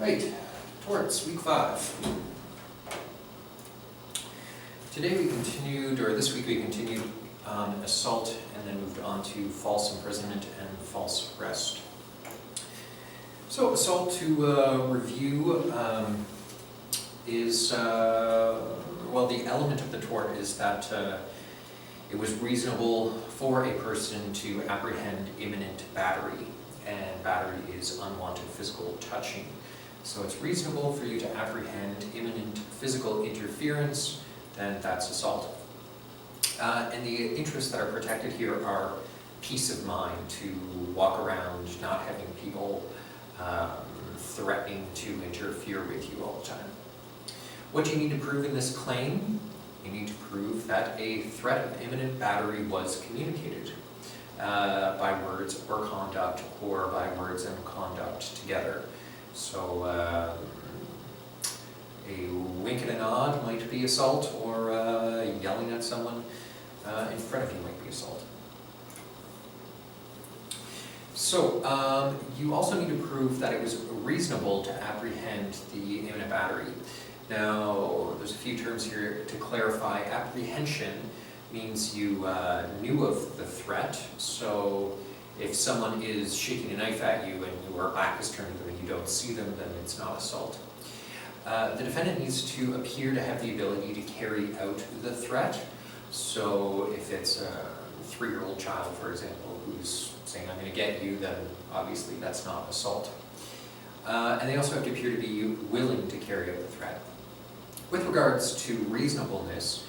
Right, Torts, week 5. Today we continued, or this week we continued on assault and then moved on to false imprisonment and false arrest. So assault, to review, is, well, the element of the tort is that it was reasonable for a person to apprehend imminent battery, and battery is unwanted physical touching. So it's reasonable for you to apprehend imminent physical interference, then that's assault. And the interests that are protected here are peace of mind, to walk around not having people threatening to interfere with you all the time. What do you need to prove in this claim? You need to prove that a threat of imminent battery was communicated by words or conduct, or by words and conduct together. So a wink and a nod might be assault, or yelling at someone in front of you might be assault. So you also need to prove that it was reasonable to apprehend the imminent battery. Now, there's a few terms here to clarify. Apprehension means you knew of the threat. So if someone is shaking a knife at you and your back is turned to them and you don't see them, then it's not assault. The defendant needs to appear to have the ability to carry out the threat. So if it's a 3-year-old child, for example, who's saying, "I'm going to get you," then obviously that's not assault. And they also have to appear to be willing to carry out the threat. With regards to reasonableness,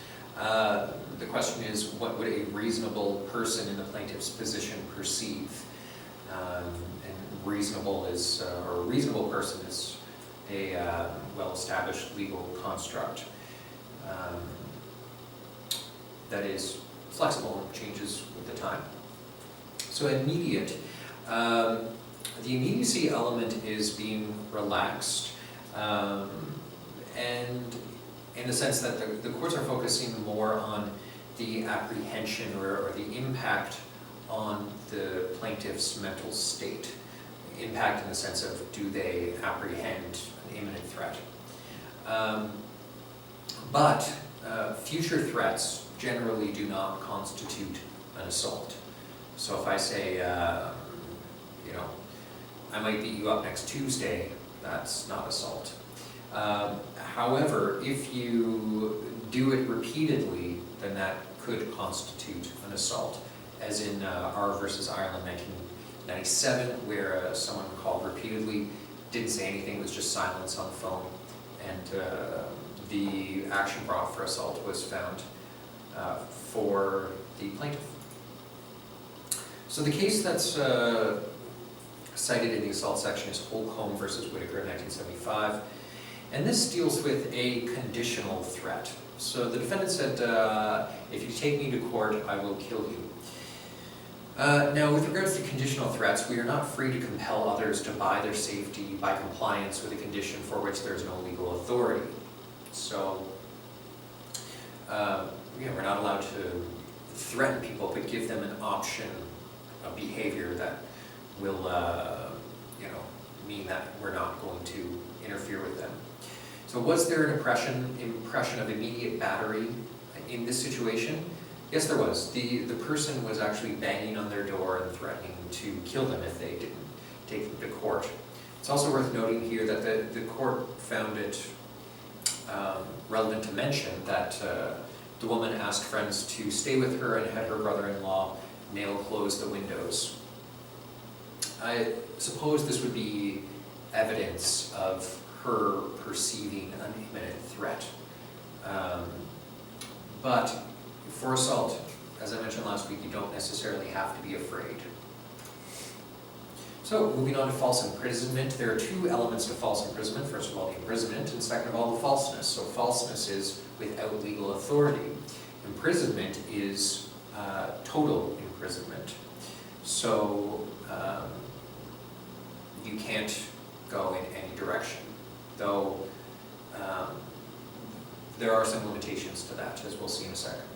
the question is, what would a reasonable person in the plaintiff's position perceive? And reasonable is, or a reasonable person is a well-established legal construct that is flexible and changes with the time. So immediate, the immediacy element is being relaxed, and in the sense that the courts are focusing more on the apprehension or the impact on the plaintiff's mental state. Impact in the sense of, do they apprehend an imminent threat? But future threats generally do not constitute an assault. So if I say, I might beat you up next Tuesday, that's not assault. However, if you do it repeatedly, then that could constitute an assault, as in R versus Ireland 1997, where someone called repeatedly, didn't say anything, was just silence on the phone, and the action brought for assault was found for the plaintiff. So the case that's cited in the assault section is Holcomb versus Whitaker in 1975. And this deals with a conditional threat. So the defendant said, if you take me to court, I will kill you. Now, with regards to conditional threats, we are not free to compel others to buy their safety by compliance with a condition for which there is no legal authority. So, we're not allowed to threaten people, but give them an option of behavior that will, mean that we're not going to interfere with them. So was there an impression of immediate battery in this situation? Yes, there was. The person was actually banging on their door and threatening to kill them if they didn't take them to court. It's also worth noting here that the court found it relevant to mention that the woman asked friends to stay with her and had her brother-in-law nail close the windows. I suppose this would be evidence of her perceiving an imminent threat. But for assault, as I mentioned last week, you don't necessarily have to be afraid. So moving on to false imprisonment, there are 2 elements to false imprisonment. First of all, the imprisonment, and second of all, the falseness. So falseness is without legal authority. Imprisonment is total imprisonment. So you can't go in any direction, though there are some limitations to that, as we'll see in a second.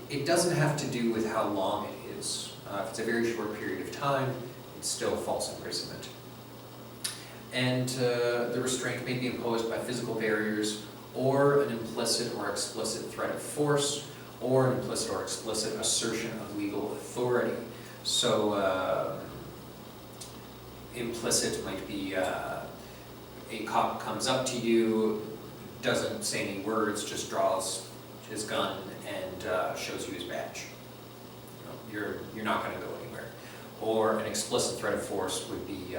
It doesn't have to do with how long it is. If it's a very short period of time, it's still false imprisonment. and the restraint may be imposed by physical barriers or an implicit or explicit threat of force or an implicit or explicit assertion of legal authority. So implicit might be a cop comes up to you, doesn't say any words, just draws his gun and shows you his badge. You're not going to go anywhere. Or an explicit threat of force would be,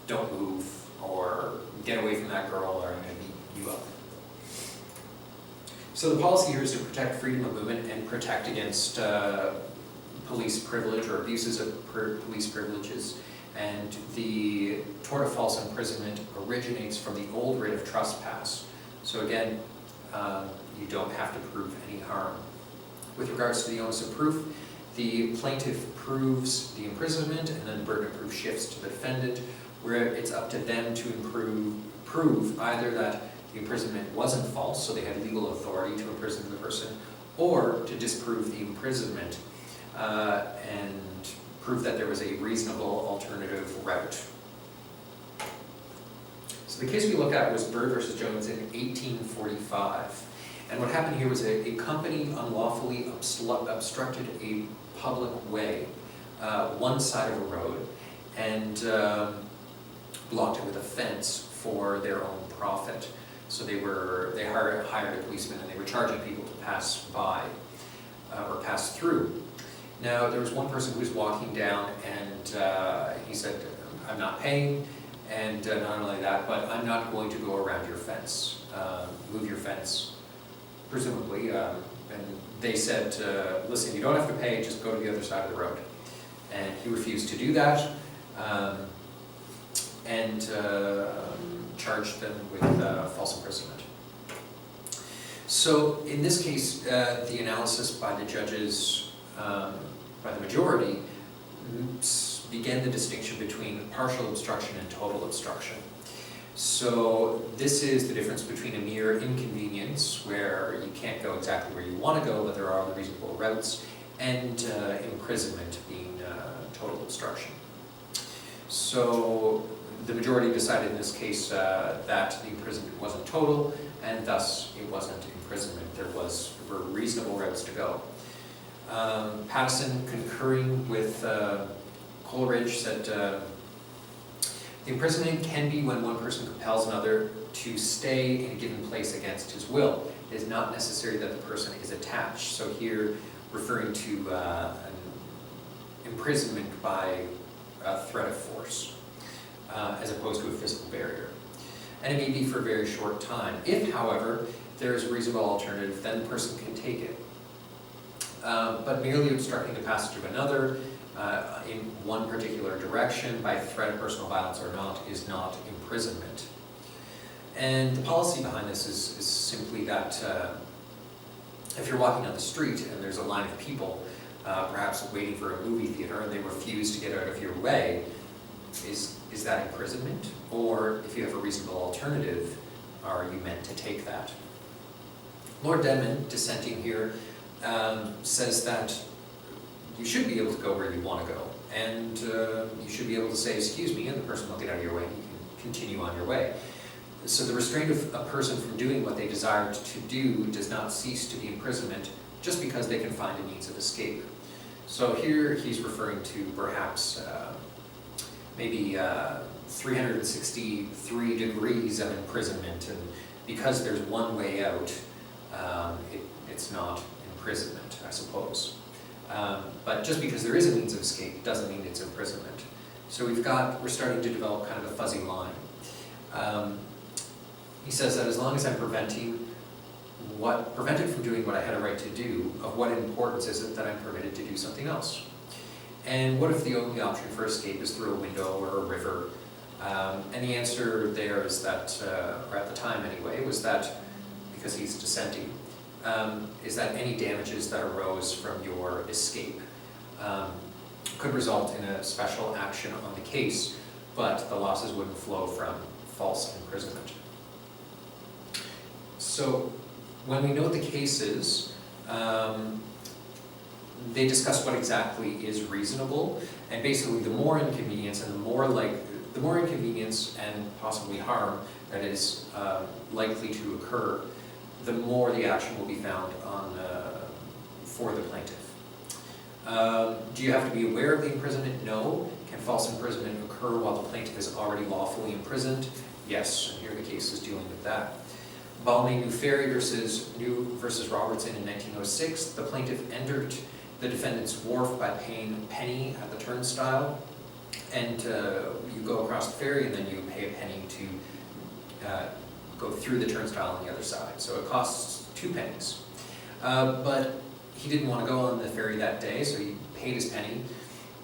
don't move, or get away from that girl, or I'm going to beat you up. So the policy here is to protect freedom of movement and protect against police privilege or abuses of police privileges. And the tort of false imprisonment originates from the old writ of trespass. So again, you don't have to prove any harm. With regards to the onus of proof, the plaintiff proves the imprisonment, and then the burden of proof shifts to the defendant, where it's up to them to prove either that the imprisonment wasn't false, so they had legal authority to imprison the person, or to disprove the imprisonment and prove that there was a reasonable alternative route. So the case we looked at was Bird versus Jones in 1845. And what happened here was a company unlawfully obstructed a public way, one side of a road, and blocked it with a fence for their own profit. So they hired a policeman, and they were charging people to pass by or pass through. Now there was one person who was walking down, and he said, "I'm not paying, and not only that, but I'm not going to go around your fence. Move your fence." Presumably, and they said, "Listen, you don't have to pay, just go to the other side of the road." And he refused to do that, and charged them with false imprisonment. So in this case, the analysis by the judges, by the majority, began the distinction between partial obstruction and total obstruction. So this is the difference between a mere inconvenience, where you can't go exactly where you want to go, but there are other reasonable routes, and imprisonment being total obstruction. So the majority decided in this case that the imprisonment wasn't total, and thus it wasn't imprisonment. There were reasonable routes to go. Pattison, concurring with Coleridge, said, "The imprisonment can be when one person compels another to stay in a given place against his will. It is not necessary that the person is attached." So here, referring to an imprisonment by a threat of force, as opposed to a physical barrier. And it may be for a very short time. If, however, there is a reasonable alternative, then the person can take it. But merely obstructing the passage of another in one particular direction by threat of personal violence or not is not imprisonment. And the policy behind this is simply that if you're walking down the street and there's a line of people perhaps waiting for a movie theater and they refuse to get out of your way, is that imprisonment? Or if you have a reasonable alternative, are you meant to take that? Lord Denman, dissenting here, says that you should be able to go where you want to go, and you should be able to say, "Excuse me," and the person will get out of your way, and you can continue on your way. So the restraint of a person from doing what they desired to do does not cease to be imprisonment just because they can find a means of escape. So here he's referring to perhaps maybe 363 degrees of imprisonment, and because there's one way out, it's not imprisonment, I suppose. But just because there is a means of escape doesn't mean it's imprisonment. So we're starting to develop kind of a fuzzy line. He says that as long as I'm prevented from doing what I had a right to do, of what importance is it that I'm permitted to do something else? And what if the only option for escape is through a window or a river? And the answer there is that, or at the time anyway, was that, because he's dissenting, is that any damages that arose from your escape could result in a special action on the case, but the losses wouldn't flow from false imprisonment. So when we note the cases, they discuss what exactly is reasonable, and basically the more inconvenience and the more inconvenience and possibly harm that is likely to occur, the more the action will be found for the plaintiff. Do you have to be aware of the imprisonment? No. Can false imprisonment occur while the plaintiff is already lawfully imprisoned? Yes, and here the case is dealing with that. Balmain New Ferry versus Robertson in 1906, the plaintiff entered the defendant's wharf by paying a penny at the turnstile, and you go across the ferry and then you pay a penny to go through the turnstile on the other side. So it costs 2 pennies. But he didn't want to go on the ferry that day, so he paid his penny,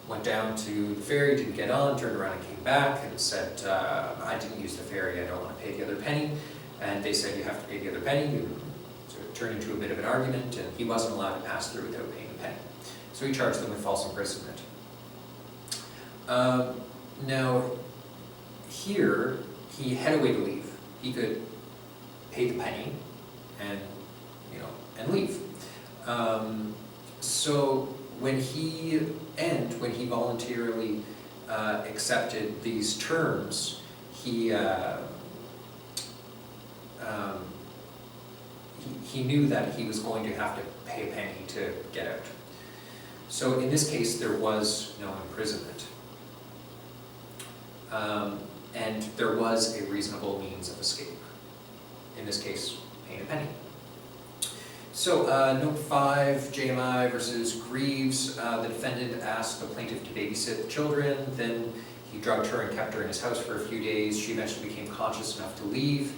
went down to the ferry, didn't get on, turned around and came back and said, I didn't use the ferry, I don't want to pay the other penny. And they said, you have to pay the other penny. So it turned into a bit of an argument, and he wasn't allowed to pass through without paying a penny. So he charged them with false imprisonment. Now, here, he had a way to leave. He could pay the penny and, and leave. So when he voluntarily accepted these terms, he knew that he was going to have to pay a penny to get out. So in this case, there was no imprisonment. And there was a reasonable means of escape. In this case, paying a penny. So, Note 5, JMI versus Greaves, the defendant asked the plaintiff to babysit the children, then he drugged her and kept her in his house for a few days. She eventually became conscious enough to leave.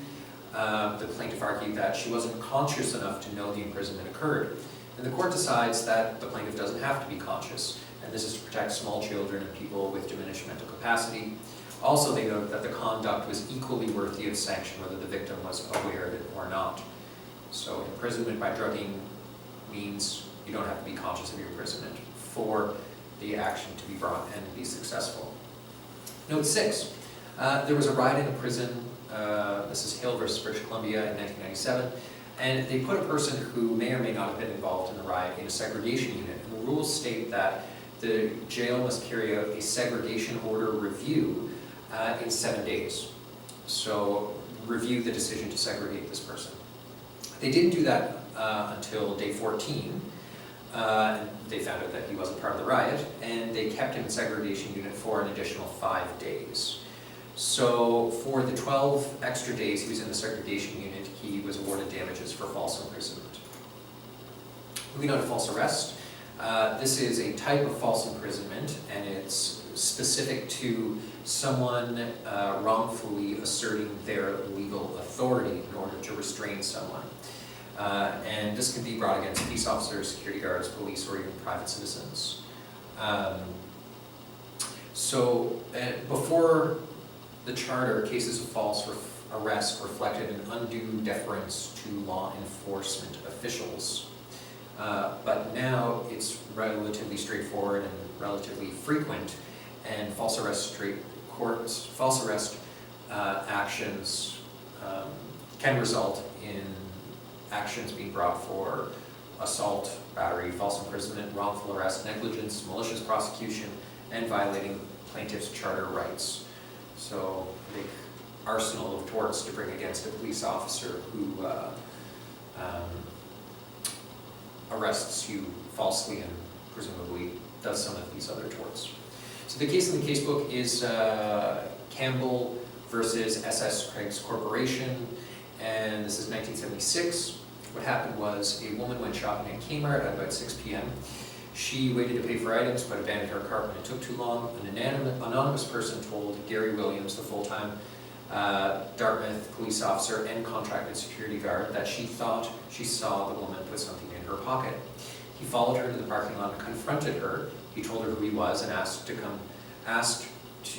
The plaintiff argued that she wasn't conscious enough to know the imprisonment occurred. And the court decides that the plaintiff doesn't have to be conscious, and this is to protect small children and people with diminished mental capacity. Also, they note that the conduct was equally worthy of sanction whether the victim was aware of it or not. So imprisonment by drugging means you don't have to be conscious of your imprisonment for the action to be brought and be successful. Note 6, there was a riot in a prison, this is Hill versus British Columbia in 1997, and they put a person who may or may not have been involved in the riot in a segregation unit. And the rules state that the jail must carry out a segregation order review in 7 days. So review the decision to segregate this person. They didn't do that until day 14. They found out that he wasn't part of the riot, and they kept him in segregation unit for an additional 5 days. So for the 12 extra days he was in the segregation unit, he was awarded damages for false imprisonment. Moving on to false arrest. This is a type of false imprisonment, and it's specific to someone wrongfully asserting their legal authority in order to restrain someone. And this can be brought against police officers, security guards, police, or even private citizens. Before the charter, cases of false arrest reflected an undue deference to law enforcement officials. But now it's relatively straightforward and relatively frequent, and false arrest actions can result in actions being brought for assault, battery, false imprisonment, wrongful arrest, negligence, malicious prosecution, and violating plaintiff's charter rights. So a big arsenal of torts to bring against a police officer who arrests you falsely and presumably does some of these other torts. So the case in the casebook is Campbell versus SS Craigs Corporation, and this is 1976. What happened was a woman went shopping at Kmart at about 6 p.m. She waited to pay for items but abandoned her cart when it took too long. An anonymous person told Gary Williams, the full-time Dartmouth police officer and contracted security guard, that she thought she saw the woman put something in her pocket. He followed her to the parking lot and confronted her. He told her who he was and asked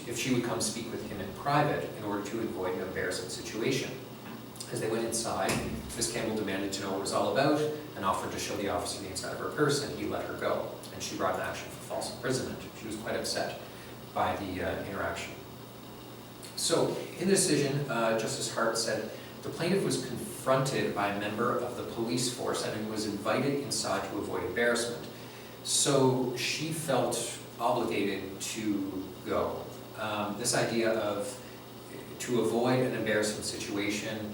if she would come speak with him in private in order to avoid an embarrassing situation. As they went inside, Ms. Campbell demanded to know what it was all about and offered to show the officer the inside of her purse, and he let her go. And she brought an action for false imprisonment. She was quite upset by the interaction. So, in the decision, Justice Hart said, the plaintiff was confronted by a member of the police force and was invited inside to avoid embarrassment. So she felt obligated to go. This idea of to avoid an embarrassing situation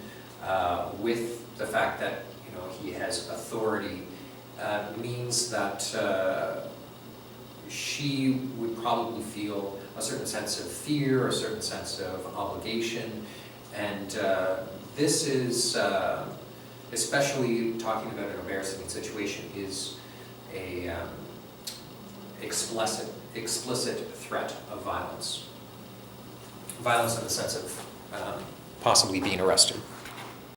with the fact that he has authority means that she would probably feel a certain sense of fear, a certain sense of obligation, and this is, especially talking about an embarrassing situation, is a explicit threat of violence. Violence in the sense of possibly being arrested.